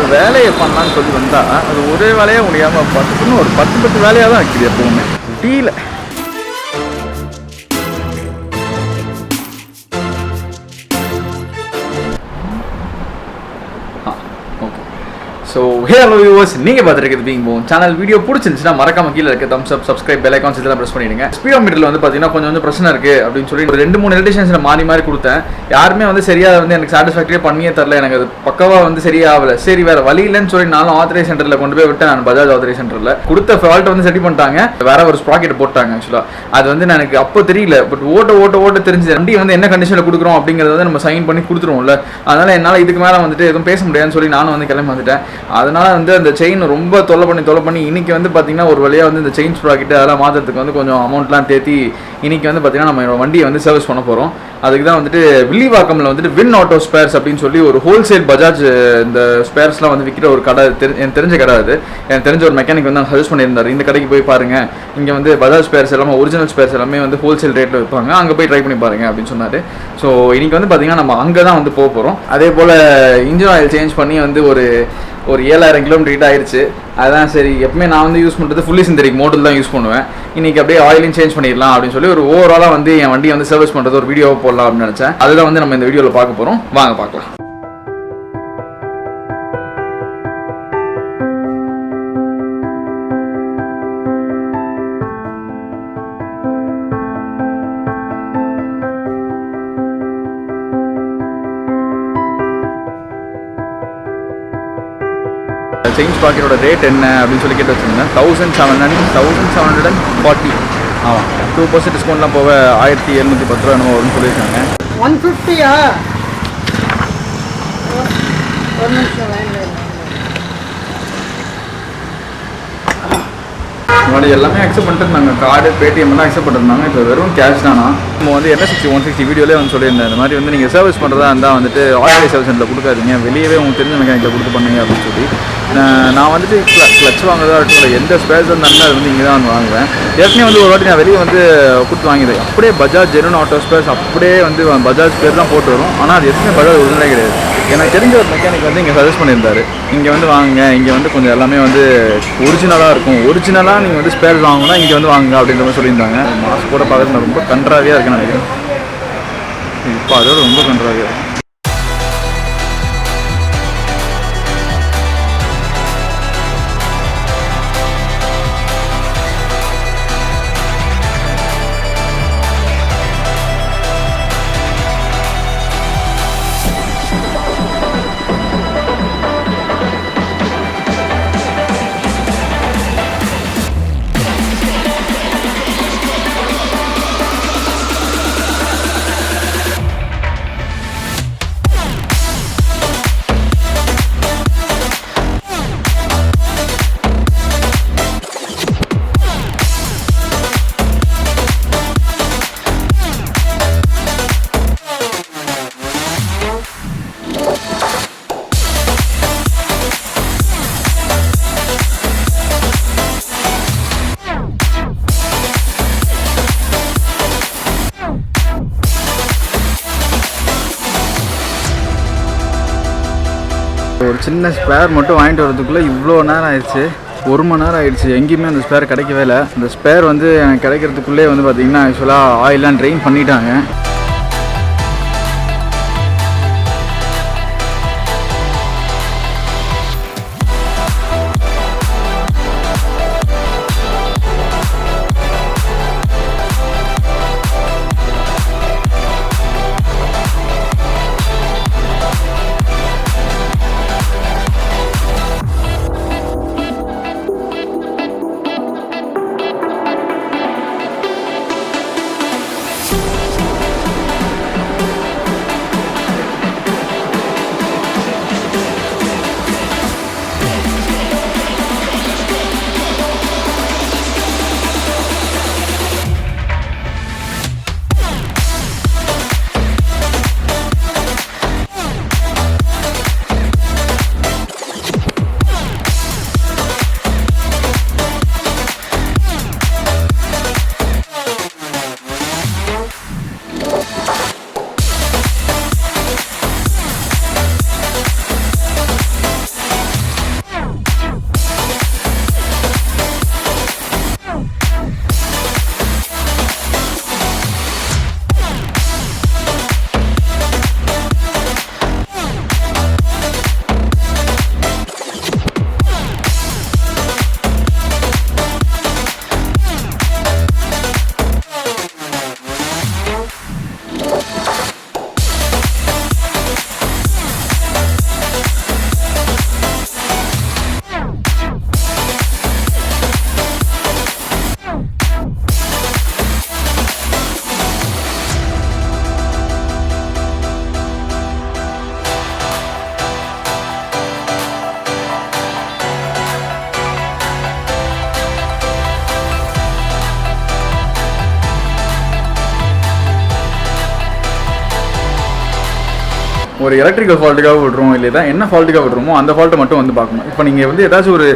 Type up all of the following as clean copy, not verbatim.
ஒரு வேலையை பண்ணலான்னு சொல்லி வந்தால் அது ஒரே வேலையாக முடியாமல் பார்த்துக்கணும். ஒரு 10 வேலையாக தான் இருக்குது எப்போவுமே டீல. ஸோ ஹலோ வியூவர்ஸ், நீங்கள் பார்த்துருக்குது Beingbogan சேனல். வீடியோ பிடிச்சிருந்துச்சுன்னா மறக்காம கீழே இருக்க தம்ஸ் அப், சப்ஸ்கிரைப், பெல் ஐகான்ஸ் இதெல்லாம் ப்ரெஸ் பண்ணிடுங்க. ஸ்பீடோமீட்டரில் வந்து பார்த்தீங்கன்னா கொஞ்சம் பிரச்சனை இருக்குது அப்படின்னு சொல்லி ஒரு 2-3 எலக்ட்ரிஷியன்ஸில் மாறி கொடுத்தேன். யாருமே வந்து சரியாக வந்து எனக்கு சாட்டிஸ்ஃபேக்டரியாக பண்ணியே தரல. எனக்கு அது பக்கவாக வந்து சரியாக ஆகலை. சரி வேறு வழி இல்லைன்னு சொல்லி நானும் ஆத்தரைஸ் சென்டரில் கொண்டு போய் விட்டேன். நான் பஜாஜ் ஆத்தரைஸ் சென்டரில் கொடுத்த ஃபால்ட்டை வந்து செட் பண்ணிட்டாங்க. வேற ஒரு ஸ்ப்ராக்கெட் போட்டாங்க. ஆக்சுவலாக அது வந்து எனக்கு அப்போ தெரியல. பட் ஓட்ட தெரிஞ்சு வண்டி வந்து என்ன கண்டிஷனில் கொடுக்குறோம் அப்படிங்கிறத வந்து நம்ம சைன் பண்ணி கொடுத்துருவோம்ல. அதனால் என்னால் இதுக்கு மேலே வந்துட்டு எதுவும் பேச முடியாதுன்னு சொல்லி நானும் வந்து கிளம்பி வந்துட்டேன். அதனால் வந்து அந்த செயின் ரொம்ப தொல்லை பண்ணி இன்னைக்கு வந்து பார்த்தீங்கன்னா ஒரு வழியாக வந்து இந்த செயின் ஸ்ப்ராக்கெட் அதெல்லாம் மாற்றுறதுக்கு வந்து கொஞ்சம் அமௌண்ட்லாம் தேத்தி இன்னைக்கு வந்து பார்த்தீங்கன்னா நம்ம வண்டியை வந்து சர்வீஸ் பண்ண போகிறோம். அதுக்கு தான் வந்துட்டு வில்லிவாக்கமில் வந்துட்டு வின் ஆட்டோ ஸ்பேர்ஸ் அப்படின்னு சொல்லி ஒரு ஹோல்சேல் பஜாஜ் இந்த ஸ்பேர்ஸ்லாம் வந்து விற்கிற ஒரு கடை, எனக்கு தெரிஞ்ச கடை. அது எனக்கு தெரிஞ்ச ஒரு மெக்கானிக் வந்து சஜஸ்ட் பண்ணியிருந்தார், இந்த கடைக்கு போய் பாருங்க, இங்கே வந்து பஜாஜ் ஸ்பேர்ஸ் எல்லாமே ஒரிஜினல் ஸ்பேர்ஸ் எல்லாமே வந்து ஹோல்சேல் ரேட்டில் விற்பாங்க, அங்கே போய் ட்ரை பண்ணி பாருங்க அப்படின்னு சொன்னார். ஸோ இன்னைக்கு வந்து பார்த்தீங்கன்னா நம்ம அங்கே தான் வந்து போக போகிறோம். அதே போல் இன்ஜின் ஆயில் சேஞ்ச் பண்ணி வந்து ஒரு 7000 கிலோமீட்டர் கிட்ட ஆயிடுச்சு. அதான் சரி, எப்பவுமே நான் வந்து யூஸ் பண்ணுறது ஃபுல்லி சிந்தரிக் மோட்டல் தான் யூஸ் பண்ணுவேன். இன்றைக்கி அப்படியே ஆயிலையும் சேஞ்ச் பண்ணிடலாம் அப்படின்னு சொல்லி ஒரு ஓவராலாக வந்து என் வண்டியை வந்து சர்வீஸ் பண்ணுறது ஒரு வீடியோவை போடலாம் அப்படின்னு நினச்சேன். அதுதான் வந்து நம்ம இந்த வீடியோவில் பார்க்க போகிறோம். வாங்க பார்க்கலாம். செயின் ஸ்ப்ராக்கெட்டோட ரேட் என்ன அப்படின்னு சொல்லி கேட்டு வச்சுருந்தேன். 1740. ஆமாம், 2% டிஸ்கவுண்ட்லாம் போக 1710 ரூபா என்னமோ வரும்னு சொல்லியிருக்காங்க. 150யா? ஒரு நிமிஷம் லைன்ல. முன்னாடி எல்லாமே அக்செப்ட் பண்ணிட்டுருந்தாங்க, கார்டு, பேடிஎம் எல்லாம் அக்செப்ட் பண்ணிருந்தாங்க. இப்போ வெறும் கேஷ் தானா. நம்ம வந்து NS160 160 வீடியோலேயே வந்து சொல்லியிருந்தேன், இந்த மாதிரி வந்து நீங்கள் சர்வீஸ் பண்ணுறதா இருந்தால் வந்துட்டு ஆயில் சர்வீஸ் சென்டரில் கொடுக்காதீங்க, வெளியவே உங்களுக்கு தெரிஞ்ச மெக்கானிக்கில் கொடுத்து பண்ணுங்க அப்படின்னு சொல்லி. நான் வந்துட்டு கிளச் வாங்குறதா இருக்கட்டும், எந்த ஸ்பேர்ஸ் இருந்தாலுமே அது வந்து இங்கே தான் வந்து வாங்குவேன். ஏற்கனவே வந்து ஒரு வாட்டி நான் வெளியே வந்து கொடுத்து வாங்கிடுவேன். அப்படியே பஜாஜ் ஜெனுன் ஆட்டோ ஸ்பேர்ஸ் அப்படியே வந்து பஜாஜ் பேர் தான் போட்டு வரும். ஆனால் அது எதுவுமே பஜாஜ் ஒரிஜினலே கிடையாது. எனக்கு தெரிஞ்ச ஒரு மெக்கானிக் வந்து இங்கே சஜஸ்ட் பண்ணியிருந்தாரு, இங்கே வந்து வாங்குங்க, இங்கே வந்து கொஞ்சம் எல்லாமே வந்து ஒரிஜினலாக இருக்கும், ஒரிஜினலாக நீங்கள் வந்து ஸ்பேர்ஸ் வாங்கினா இங்கே வந்து வாங்குங்க அப்படின்ற மாதிரி சொல்லியிருந்தாங்க. மாஸ்க் கூட பார்க்குறது ரொம்ப கன்றாவியாக இருக்குன்னு நினைக்கிறேன். இப்போ அதோட ரொம்ப கன்றாவியாக இருக்கும். ஒரு சின்ன ஸ்பேர் மட்டும் வாங்கிட்டு வரதுக்குள்ளே இவ்வளோ நேரம் ஆயிடுச்சு. 1 மணி நேரம் ஆயிடுச்சு. எங்கேயுமே அந்த ஸ்பேர் கிடைக்கவே இல்லை. அந்த ஸ்பேர் வந்து எனக்கு கிடைக்கிறதுக்குள்ளே வந்து பார்த்திங்கன்னா ஆக்சுவலாக ஆயிலெலாம் ட்ரெயின் பண்ணிட்டாங்க. ஒரு எலக்ட்ரிக்கல் ஃபால்ட்டுக்காக விட்றோம் இல்லை தான் என்ன ஃபால்ட்டுக்காக விட்றோமோ அந்த ஃபால்ட்டை மட்டும் வந்து பார்க்கணும். இப்போ நீங்கள் வந்து ஏதாச்சும் ஒரு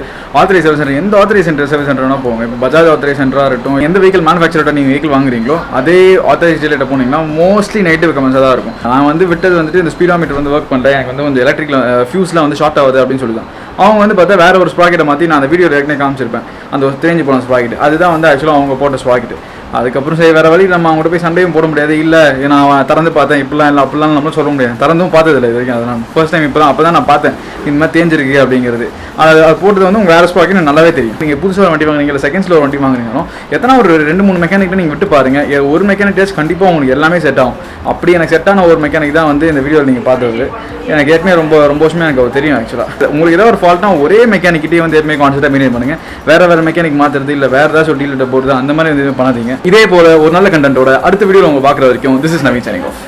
ஆத்தரைஸ் சர்வீஸ் சென்டர், எந்த ஆத்தரைஸ் சர்வீஸ் சென்டர்னா போங்க. இப்போ பஜாஜ் ஆத்தரைஸ் சென்டராக இருக்கட்டும், எந்த வெஹிக்கல் மேனுஃபேக்சர்ட்ட நீங்கள் வெஹிக்கல் வாங்குறீங்களோ அதே ஆத்தரைஸ் டீலர்ட்ட போனீங்கன்னா மோஸ்ட்லி நெகட்டிவ் கமெண்ட்ஸாக தான் இருக்கும். நான் வந்து விட்டது வந்துட்டு இந்த ஸ்பீடோமீட்டர் வந்து ஒர்க் பண்ணுறேன், எனக்கு வந்து கொஞ்சம் எலக்ட்ரிக்கல் ஃபியூஸ்லாம் வந்து ஷார்ட் ஆகுது அப்படின்னு சொல்லி தான். அவங்க வந்து பார்த்தா வேற ஒரு ஸ்ப்ராக்கெட்டை மாற்றி நான் அந்த வீடியோ ஏற்கனவே காமிச்சிருப்பேன், அந்த ஒரு தேஞ்சு போன ஸ்ப்ராக்கெட், அதுதான் வந்து ஆக்சுவலாக அவங்க போட்ட ஸ்ப்ராக்கெட். அதுக்கப்புறம் சரி வேறு வழி நம்ம அவங்கள்ட்ட போய் சண்டையும் போட முடியாது. இல்லை நான் திறந்து பார்த்தேன், இப்படிலாம் இல்லை அப்படிலாம் நம்மளும் சொல்ல முடியாது. திறந்தும் பார்த்ததில்லை இது வரைக்கும். அதை நான் ஃபர்ஸ்ட் டைம் அப்போ தான் நான் பார்த்தேன் இந்த மாதிரி தேஞ்சிருக்கு அப்படிங்கிறது. அது போட்டது வந்து உங்கள் வேறு ஸ்பாக்கெட் நல்லாவே தெரியும். நீங்கள் புதுசாக ஒரு வண்டி வாங்குறீங்க இல்லை செகண்ட்ஸில் ஒரு வண்டி வாங்குறீங்களோ எத்தனை ஒரு 2-3 மெக்கானிக்கிட்ட நீங்கள் விட்டு பாருங்கள். ஒரு மெக்கானிக் டேஸ்ட் கண்டிப்பாக உங்களுக்கு எல்லாமே செட் ஆகும். அப்படி எனக்கு செட்டான ஒரு மெக்கானிக் தான் வந்து இந்த வீடியோவில் நீங்கள் பார்த்தது. எனக்கு ஏற்கனவே ரொம்ப வருஷமே எனக்கு அவர் தெரியும். ஆக்சுவலாக உங்களுக்கு ஏதாவது ஒரு ஃபால்ட்னா ஒரே மெக்கானிக்கிட்டே வந்து எப்பவுமே கான்செப்டாக மெயின்டைன் பண்ணுங்கள். வேறு மெக்கானிக் மாற்றுறது இல்லை வேறு ஏதாச்சும் ஒரு டீலர்ட்ட போடுறது அந்த மாதிரி வந்து பண்ணாதீங்க. இதே போல் ஒரு நல்ல கண்டென்ட்டோட அடுத்த வீடியோவில் உங்க பார்க்குற வரைக்கும் this is Naveen signing off.